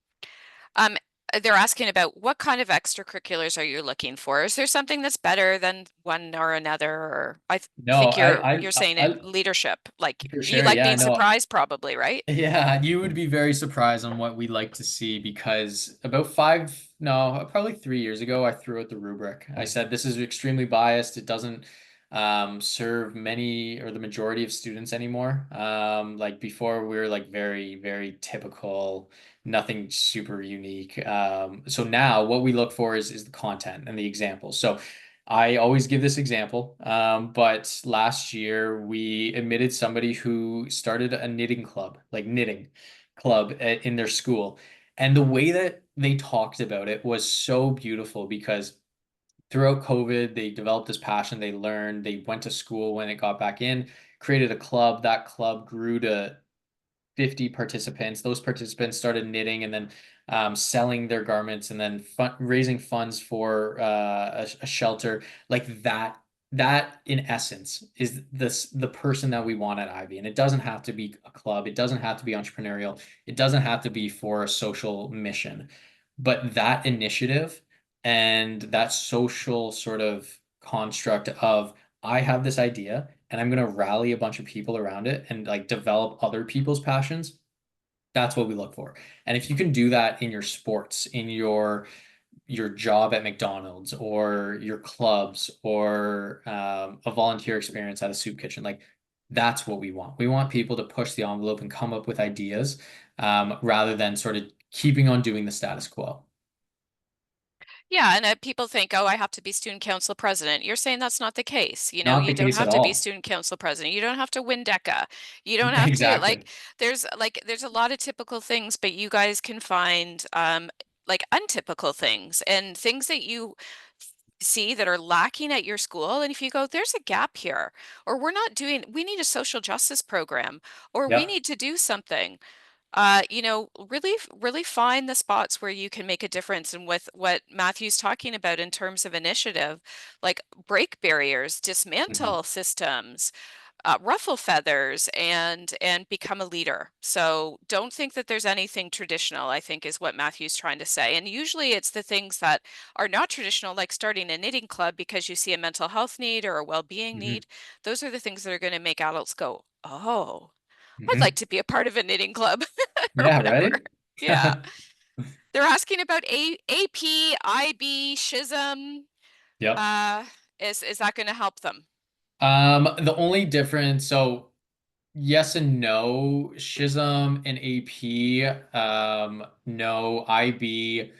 Um, they're asking about what kind of extracurriculars are you looking for? Is there something that's better than one or another? Or No, think you're saying it leadership. Like for you sure. like Yeah, being no, surprised, probably, right? yeah, you would be very surprised on what we like to see because about no, probably 3 years ago, I threw out the rubric. I said this is extremely biased. It doesn't serve many or the majority of students anymore. Like before, we were like very, very typical, nothing super unique. So now what we look for is the content and the examples. So I always give this example, but last year we admitted somebody who started a knitting club, like knitting club in their school. And the way that they talked about it was so beautiful because throughout COVID, they developed this passion. They learned, they went to school when it got back in, created a club. That club grew to 50 participants. Those participants started knitting and then selling their garments and then raising funds for a shelter like that. That in essence is the person that we want at Ivy. And it doesn't have to be a club. It doesn't have to be entrepreneurial. It doesn't have to be for a social mission. But that initiative and that social sort of construct of I have this idea and I'm going to rally a bunch of people around it and like develop other people's passions. That's what we look for. And if you can do that in your sports, in your job at McDonald's or your clubs or a volunteer experience at a soup kitchen. Like that's what we want. We want people to push the envelope and come up with ideas rather than sort of keeping on doing the status quo. Yeah, and people think, oh, I have to be student council president. You're saying that's not the case. You know, Not you the don't case at have to be all. student council president. You don't have to win DECA. You don't have to Exactly. there's a lot of typical things, but you guys can find like untypical things and things that you see that are lacking at your school. And if you go, there's a gap here, or we need a social justice program, or we Yep. need to do something. You know, really find the spots where you can make a difference. And with what Matthew's talking about in terms of initiative, like break barriers, Mhm. dismantle systems, ruffle feathers, and become a leader. So don't think that there's anything traditional, I think is what Matthew's trying to say. And usually it's the things that are not traditional, like starting a knitting club because you see a mental health need or a well-being Mhm. need. Those are the things that are going to make adults go, oh, I'd like Mhm. to be a part of a knitting club or Yeah, whatever. right? Yeah. They're asking about AP, IB, SHISM. Yep. Uh, is that going to help them? The only difference, so yes and no. Schism and AP, no. IB,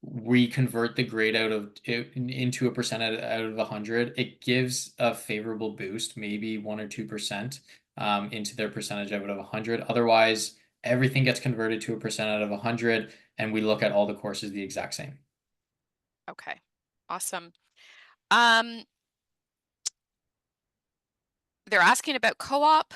we convert the grade out of into a percent out of 100. It gives a favorable boost, maybe 1 or 2% into their percentage out of 100. Otherwise, everything gets converted to a percent out of 100, and we look at all the courses the exact same. Okay. Awesome. Um, they're asking about co-op.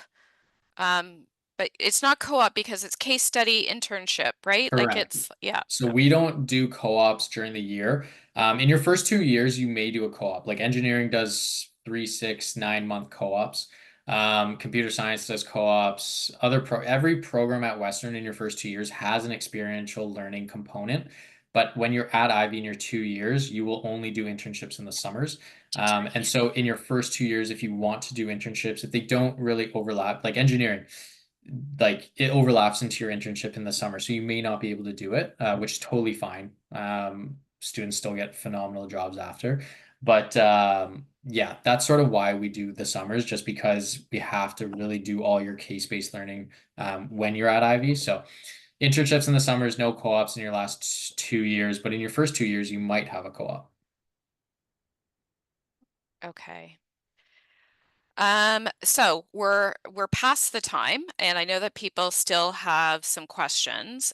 Um, but it's not co-op because it's case study internship, right? Like Correct. it's, yeah. So we don't do co-ops during the year. In your first 2 years, you may do a co-op. Like engineering does 3, 6, 9 month co-ops. Computer science does co-ops. Every program at Western in your first 2 years has an experiential learning component. But when you're at Ivy in your 2 years, you will only do internships in the summers. And so in your first 2 years, if you want to do internships, if they don't really overlap, like engineering, like it overlaps into your internship in the summer, so you may not be able to do it, which is totally fine. Students still get phenomenal jobs after, but yeah, that's sort of why we do the summers, just because we have to really do all your case-based learning when you're at Ivy. So internships in the summers, no co-ops in your last 2 years, but in your first 2 years, you might have a co-op. Okay. So we're past the time, and I know that people still have some questions.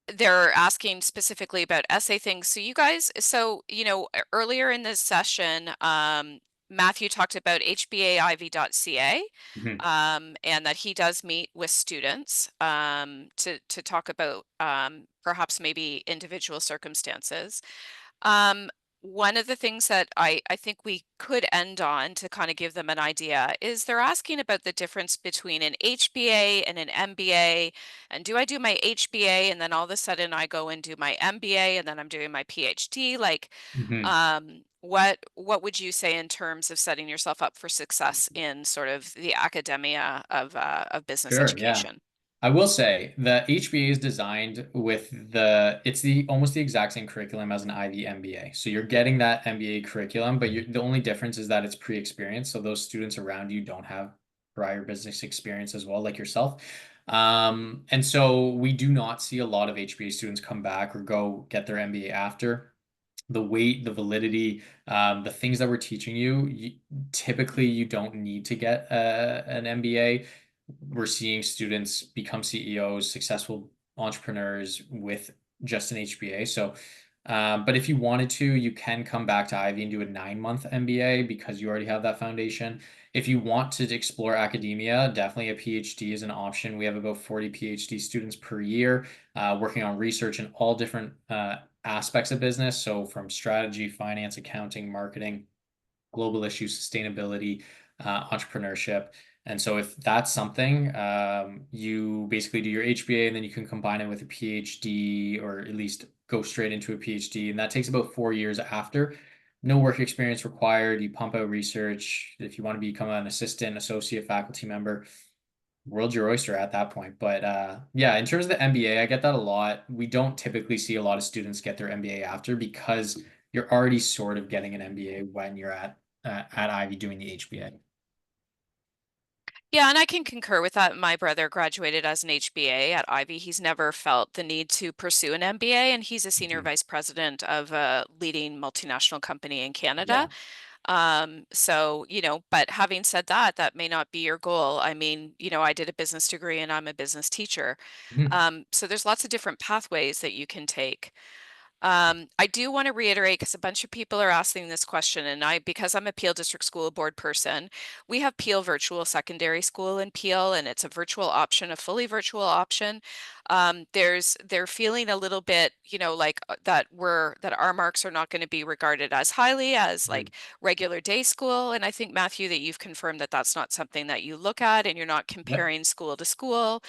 They're asking specifically about essay things. So you guys, you know, earlier in this session, Matthew talked about HBAIV.ca, Mhm. and that he does meet with students to talk about perhaps maybe individual circumstances. Um, One of the things that I think we could end on to kind of give them an idea is they're asking about the difference between an HBA and an MBA. And do I do my HBA and then all of a sudden I go and do my MBA and then I'm doing my PhD? Like, Mhm. what would you say in terms of setting yourself up for success in sort of the academia of business Sure, yeah. education? I will say the HBA is designed with it's the almost the exact same curriculum as an Ivy MBA. So you're getting that MBA curriculum, but the only difference is that it's pre-experienced. So those students around you don't have prior business experience as well, like yourself. And so we do not see a lot of HBA students come back or go get their MBA after. The weight, the validity, the things that we're teaching typically you don't need to get an MBA. We're seeing students become CEOs, successful entrepreneurs with just an HBA. So, but if you wanted to, you can come back to Ivy and do a 9 month MBA because you already have that foundation. If you want to explore academia, definitely a PhD is an option. We have about 40 PhD students per year working on research in all different aspects of business. So, from strategy, finance, accounting, marketing, global issues, sustainability, entrepreneurship. And so if that's something, you basically do your HBA and then you can combine it with a PhD or at least go straight into a PhD. And that takes about 4 years after. no work experience required. You pump out research. If you want to become an assistant, associate, faculty member, world's your oyster at that point. But yeah, in terms of the MBA, I get that a lot. We don't typically see a lot of students get their MBA after because you're already sort of getting an MBA when you're at Ivey doing the HBA. Yeah, and I can concur with that. My brother graduated as an HBA at Ivy. He's never felt the need to pursue an MBA, and he's a senior Mhm. vice president of a leading multinational company in Canada. Yeah. So, but having said that, that may not be your goal. I mean, I did a business degree and I'm a business teacher. Mhm. So there's lots of different pathways that you can take. I do want to reiterate because a bunch of people are asking this question, and because I'm a Peel District School Board person, we have Peel Virtual Secondary School in Peel, and it's a virtual option, a fully virtual option. They're feeling a little bit, like that our marks are not going to be regarded as highly as Mhm. like regular day school. And I think, Matthew, that you've confirmed that that's not something that you look at, and you're not Yep. comparing school to school.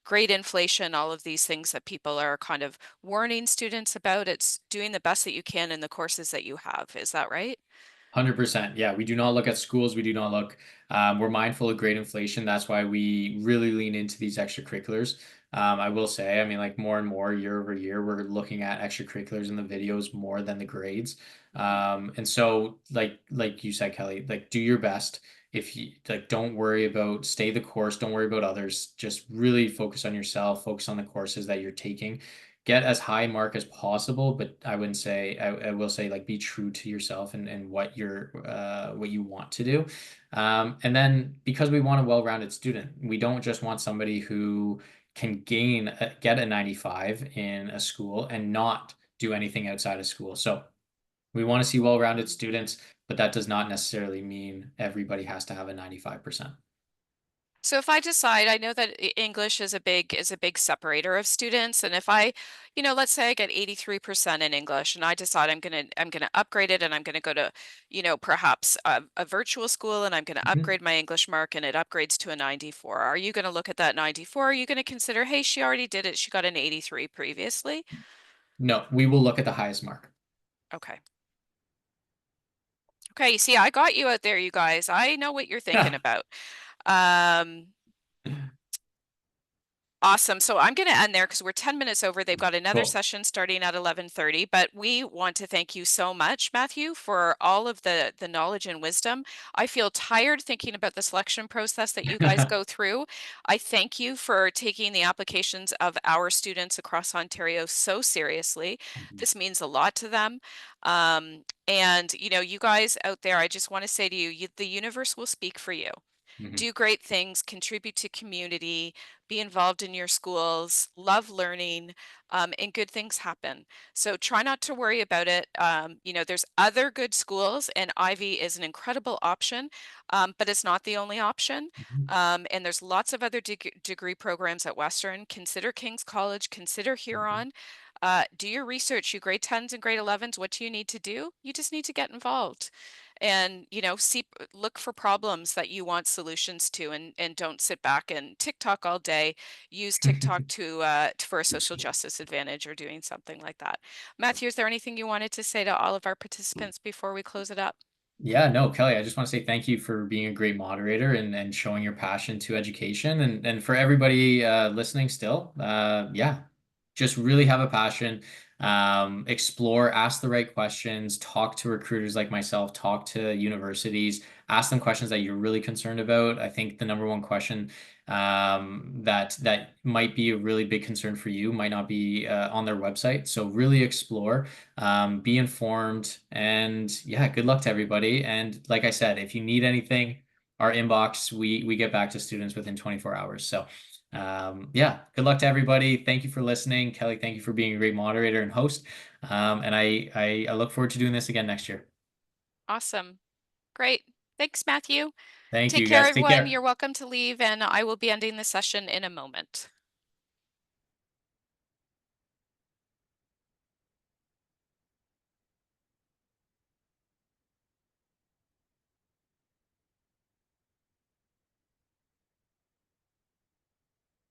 Grade inflation, all of these things that people are kind of warning students about. It's doing the best that you can in the courses that you have. Is that right? 100%. Yeah, we do not look at schools. We do not look. We're mindful of grade inflation. That's why we really lean into these extracurriculars. I will say, I mean, like more and more year over year, we're looking at extracurriculars in the videos more than the grades. And so, like you said, Kelly, like do your best. If you like, don't worry about stay the course. Don't worry about others. Just really focus on yourself. Focus on the courses that you're taking, get as high mark as possible, but I wouldn't say I will say like be true to yourself and what you want to do. And then because we want a well-rounded student, we don't just want somebody who can get a 95 in a school and not do anything outside of school. So we want to see well-rounded students, but that does not necessarily mean everybody has to have a 95%. So if I decide, I know that English is a big separator of students, and if I, let's say I get 83% in English, and I decide I'm gonna upgrade it, and I'm gonna go to, perhaps a virtual school, and I'm gonna Mhm. upgrade my English mark, and it upgrades to a 94. Are you gonna look at that 94? Are you gonna consider, hey, she already did it, she got an 83 previously? No, we will look at the highest mark. Okay. Okay, you see, I got you out there, you guys. I know what you're thinking about. Um, Awesome. So I'm going to end there because we're 10 minutes over. They've got another Cool. session starting at 11:30, but we want to thank you so much, Matthew, for all of the knowledge and wisdom. I feel tired thinking about the selection process that you guys go through. I thank you for taking the applications of our students across Ontario so seriously. This means a lot to them. And you guys out there, I just want to say to you, the universe will speak for you. Mhm. Do great things, contribute to community, be involved in your schools, love learning, and good things happen. So try not to worry about it. There's other good schools, and Ivy is an incredible option, but it's not the only option. Mhm. And there's lots of other degree programs at Western. Consider King's College, consider Mhm. Huron. Do your research, you grade 10s and grade 11s. What do you need to do? You just need to get involved and look for problems that you want solutions to, and don't sit back and TikTok all day. Use TikTok for a social justice advantage or doing something like that. Matthew, is there anything you wanted to say to all of our participants before we close it up? Yeah, no, Kelly, I just want to say thank you for being a great moderator and showing your passion to education and for everybody listening still. Yeah, just really have a passion. Explore, ask the right questions, talk to recruiters like myself, talk to universities, ask them questions that you're really concerned about. I think the number one question that might be a really big concern for you might not be on their website. So really explore, be informed, and yeah, good luck to everybody. And like I said, if you need anything, our inbox, we get back to students within 24 hours. So yeah, good luck to everybody. Thank you for listening. Kelly, thank you for being a great moderator and host. And I look forward to doing this again next year. Awesome. Great. Thanks, Matthew. Thank Take you care, guys. Take everyone. care. You're welcome to leave, and I will be ending the session in a moment.